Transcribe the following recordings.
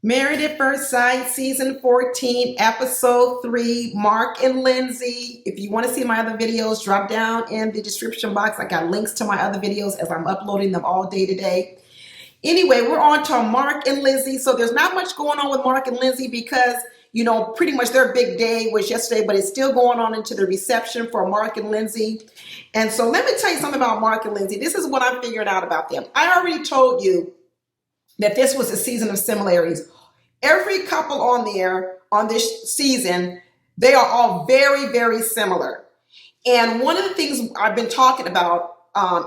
Married at First Sight, Season 14, Episode 3, Mark and Lindsey. If you want to see my other videos, drop down in the description box. I got links to my other videos as I'm uploading them all day today. Anyway, we're on to Mark and Lindsey. So there's not much going on with Mark and Lindsey because, pretty much their big day was yesterday, but it's still going on into the reception for Mark and Lindsey. And so let me tell you something about Mark and Lindsey. This is what I'm figuring out about them. I already told you that this was a season of similarities. Every couple on there on this season, they are all very, very similar. And one of the things I've been talking about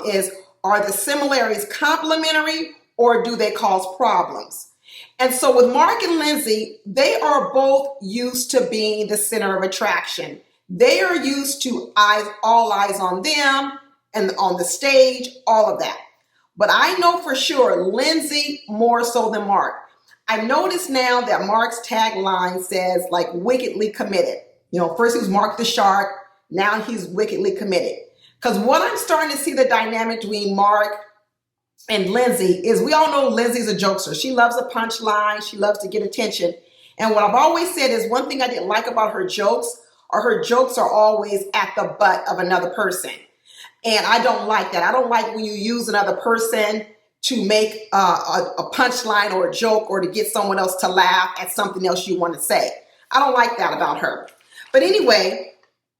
is, are the similarities complementary or do they cause problems? And so with Mark and Lindsey, they are both used to being the center of attraction. They are used to all eyes on them and on the stage, all of that. But I know for sure Lindsey more so than Mark. I noticed now that Mark's tagline says like wickedly committed. First he was Mark the Shark. Now he's wickedly committed. Because what I'm starting to see the dynamic between Mark and Lindsey is we all know Lindsey's a jokester. She loves a punchline. She loves to get attention. And what I've always said is one thing I didn't like about her jokes are always at the butt of another person. And I don't like that. I don't like when you use another person to make a punchline or a joke or to get someone else to laugh at something else you want to say. I don't like that about her. But anyway,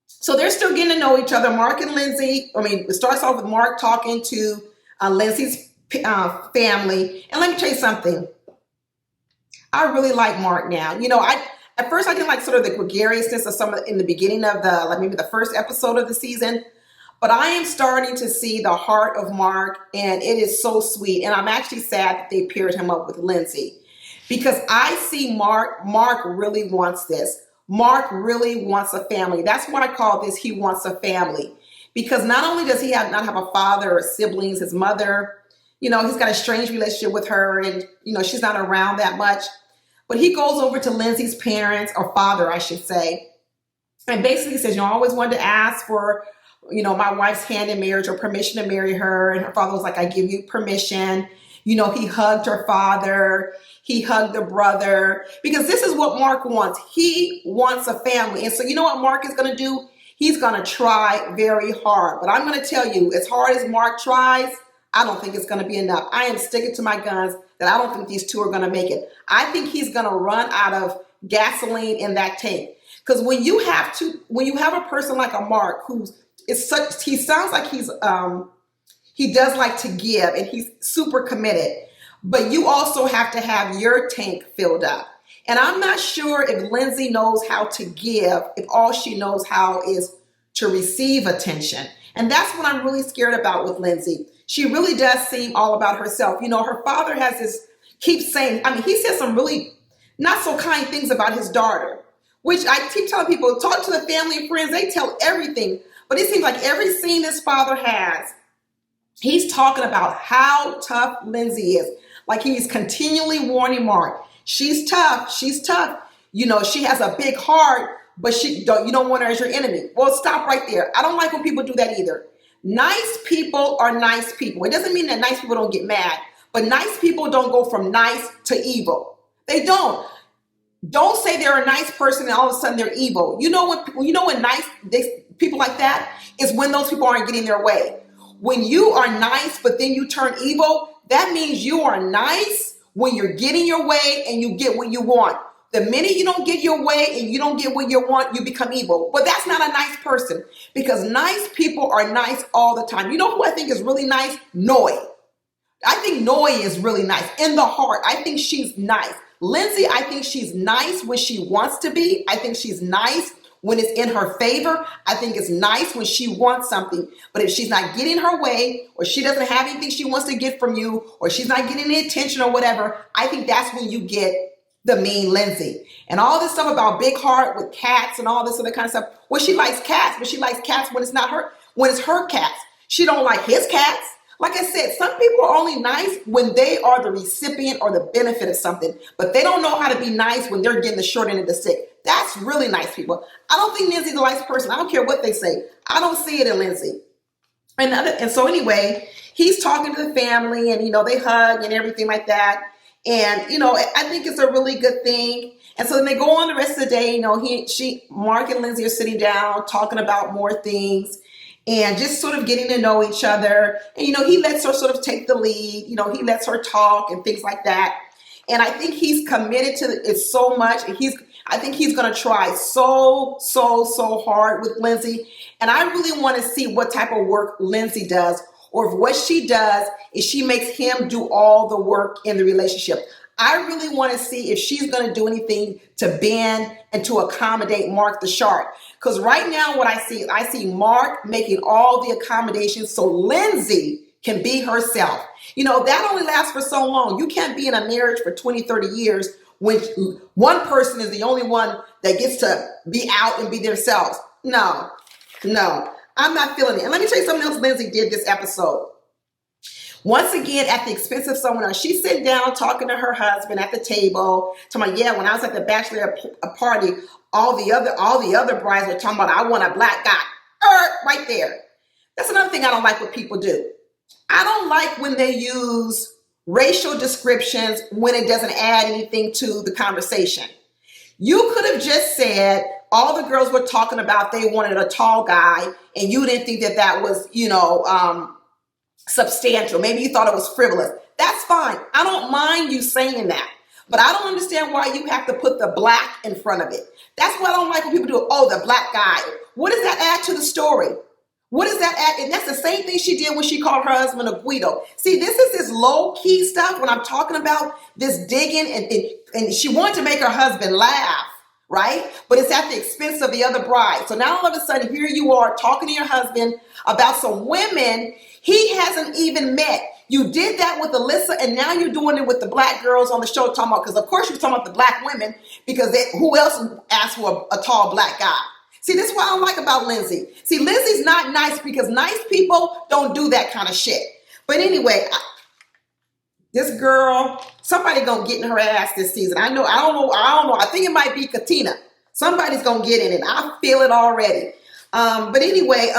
so they're still getting to know each other. Mark and Lindsey, it starts off with Mark talking to Lindsey's family. And let me tell you something. I really like Mark now. At first I didn't like sort of the gregariousness of some of in the beginning of maybe the first episode of the season. But I am starting to see the heart of Mark, and it is so sweet. And I'm actually sad that they paired him up with Lindsey because I see Mark really wants this. Mark really wants a family. That's what I call this. He wants a family because not only does he not have a father or siblings, his mother, he's got a strange relationship with her and, she's not around that much. But he goes over to Lindsey's parents, or father, I should say, and basically says, I always wanted to ask for my wife's hand in marriage or permission to marry her. And her father was like, I give you permission. He hugged her father. He hugged the brother because this is what Mark wants. He wants a family. And so you know what Mark is going to do? He's going to try very hard. But I'm going to tell you, as hard as Mark tries, I don't think it's going to be enough. I am sticking to my guns that I don't think these two are going to make it. I think he's going to run out of gasoline in that tank. Because when you have a person like a Mark he sounds like he does like to give and he's super committed, but you also have to have your tank filled up. And I'm not sure if Lindsey knows how to give, if all she knows how is to receive attention. And that's what I'm really scared about with Lindsey. She really does seem all about herself. Her father keeps saying, he says some really not so kind things about his daughter, which I keep telling people, talk to the family and friends, they tell everything. But it seems like every scene this father has, he's talking about how tough Lindsey is. Like he's continually warning Mark, she's tough, she's tough. She has a big heart, but you don't want her as your enemy. Well, stop right there. I don't like when people do that either. Nice people are nice people. It doesn't mean that nice people don't get mad, but nice people don't go from nice to evil. They don't. Don't say they're a nice person and all of a sudden they're evil. When people like that is when those people aren't getting their way. When you are nice, but then you turn evil, that means you are nice when you're getting your way and you get what you want. The minute you don't get your way and you don't get what you want, you become evil. But that's not a nice person because nice people are nice all the time. You know who I think is really nice? Noi. I think Noi is really nice in the heart. I think she's nice. Lindsey, I think she's nice when she wants to be. I think she's nice when it's in her favor. I think it's nice when she wants something. But if she's not getting her way, or she doesn't have anything she wants to get from you, or she's not getting any attention or whatever, I think that's when you get the mean Lindsey. And all this stuff about big heart with cats and all this other kind of stuff. Well, she likes cats, but she likes cats when it's not her, when it's her cats. She don't like his cats. Like I said, some people are only nice when they are the recipient or the benefit of something, but they don't know how to be nice when they're getting the short end of the stick. That's really nice people. I don't think Lindsey's a nice person. I don't care what they say. I don't see it in Lindsey. And so anyway, he's talking to the family and, they hug and everything like that. And, I think it's a really good thing. And so then they go on the rest of the day, Mark and Lindsey are sitting down talking about more things and just sort of getting to know each other. And, he lets her sort of take the lead, he lets her talk and things like that. And I think he's committed to it so much. And I think he's going to try so hard with Lindsey. And I really want to see what type of work Lindsey does, or if what she does is she makes him do all the work in the relationship. I really want to see if she's going to do anything to bend and to accommodate Mark the Shark. Because right now what I see Mark making all the accommodations so Lindsey can be herself. That only lasts for so long. You can't be in a marriage for 20, 30 years when one person is the only one that gets to be out and be themselves. No, I'm not feeling it. And let me tell you something else Lindsey did this episode. Once again, at the expense of someone else, she's sitting down talking to her husband at the table, talking about, when I was at the bachelor party, all the other brides were talking about, I want a black guy. Right there. That's another thing I don't like what people do. I don't like when they use racial descriptions when it doesn't add anything to the conversation. You could have just said all the girls were talking about they wanted a tall guy, and you didn't think that was, substantial. Maybe you thought it was frivolous. That's fine. I don't mind you saying that. But I don't understand why you have to put the black in front of it. That's what I don't like when people do. Oh, the black guy. What does that add to the story? What does that add? And that's the same thing she did when she called her husband a Guido. See, this is this low-key stuff when I'm talking about this digging, and she wanted to make her husband laugh, right? But it's at the expense of the other bride. So now all of a sudden, here you are talking to your husband about some women he hasn't even met. You did that with Alyssa, and now you're doing it with the black girls on the show talking about, because of course you're talking about the black women, because who else asked for a tall black guy? See, this is what I don't like about Lindsey. See, Lindsey's not nice because nice people don't do that kind of shit. But anyway, this girl, somebody gonna get in her ass this season. I don't know. I think it might be Katina. Somebody's gonna get in it. I feel it already. But anyway,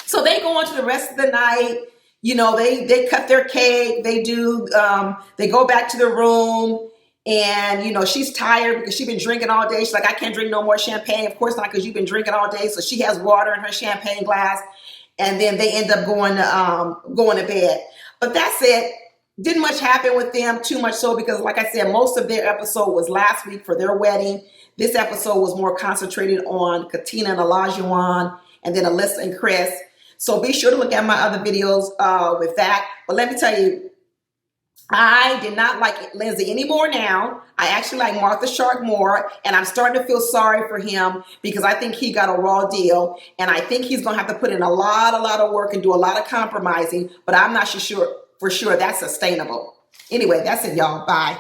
so they go on to the rest of the night. They cut their cake. They go back to the room. And, she's tired because she's been drinking all day. She's like, I can't drink no more champagne. Of course not, because you've been drinking all day. So she has water in her champagne glass. And then they end up going to bed. But that's it. Didn't much happen with them, too much so, because like I said, most of their episode was last week for their wedding. This episode was more concentrated on Katina and Olajuwon, and then Alyssa and Chris. So be sure to look at my other videos with that. But let me tell you, I did not like Lindsey anymore now. I actually like Mark the Shark more, and I'm starting to feel sorry for him because I think he got a raw deal, and I think he's going to have to put in a lot of work and do a lot of compromising, but I'm not for sure that's sustainable. Anyway, that's it, y'all. Bye.